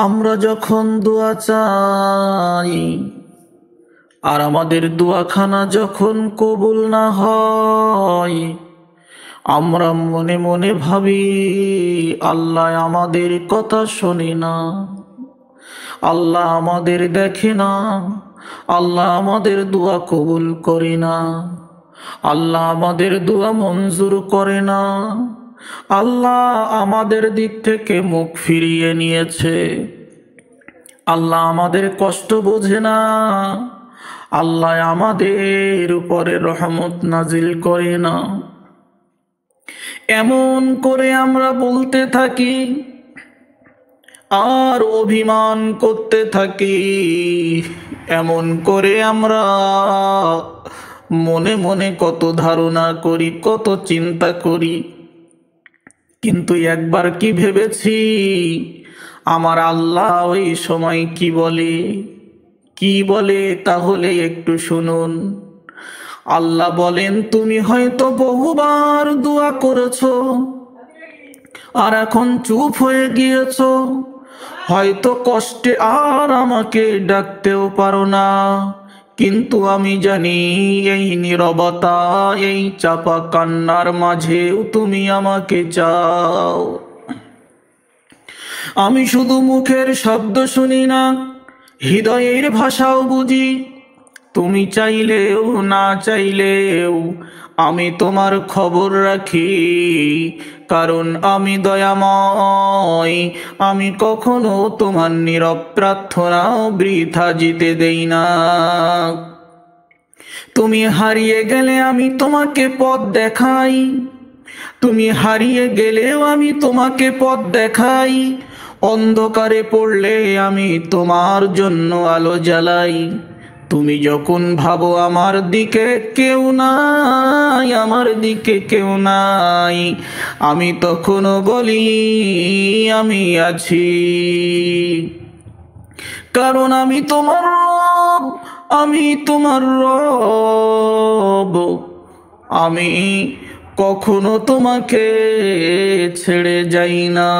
আমরা যখন দোয়া চাই আর আমাদের দোয়াখানা যখন কবুল না হয়, আমরা মনে মনে ভাবি আল্লাহ আমাদের কথা শোনে না, আল্লাহ আমাদের দেখে না, আল্লাহ আমাদের দোয়া কবুল করে না, আল্লাহ আমাদের দোয়া মঞ্জুর করে না, আল্লাহ আমাদের দিক থেকে মুখ ফিরিয়ে নিয়েছে, আল্লাহ আমাদের কষ্ট বোঝে না, আল্লাহ আমাদের উপরে রহমত নাজিল করে না। এমন করে আমরা বলতে থাকি আর অভিমান করতে থাকি, এমন করে আমরা মনে মনে কত ধারণা করি, কত চিন্তা করি। কিন্তু একবার কি ভেবেছি আমার আল্লাহ ওই সময় কি বলে তাহলে একটু শুনুন। আল্লাহ বলেন, তুমি হয়তো বহুবার দোয়া করেছো আর এখন চুপ হয়ে গিয়েছো, হয়তো কষ্টে আর আমাকে ডাকতেও পারো না, কিন্তু আমি জানি এই নীরবতা, এই চাপা কান্নার মাঝেও তুমি আমাকে চাও। আমি শুধু মুখের শব্দ শুনি না, হৃদয়ের ভাষাও বুঝি। তুমি চাইলেও না চাইলেও আমি তোমার খবর রাখি, কারণ আমি দয়াময়। আমি কখনো তোমার নীরব প্রার্থনা বৃথা যেতে দেই না। তুমি হারিয়ে গেলে আমি তোমাকে পথ দেখাই, তুমি হারিয়ে গেলেও আমি তোমাকে পথ দেখাই, অন্ধকারে পড়লে আমি তোমার জন্য আলো জ্বালাই। তুমি যখন ভাবো আমার দিকে কেউ নাই, আমার দিকে কেউ নাই, আমি তখনও বলি আমি আছি, কারণ আমি তোমার রব, আমি তোমার রব। আমি কখনো তোমাকে ছেড়ে যাই না।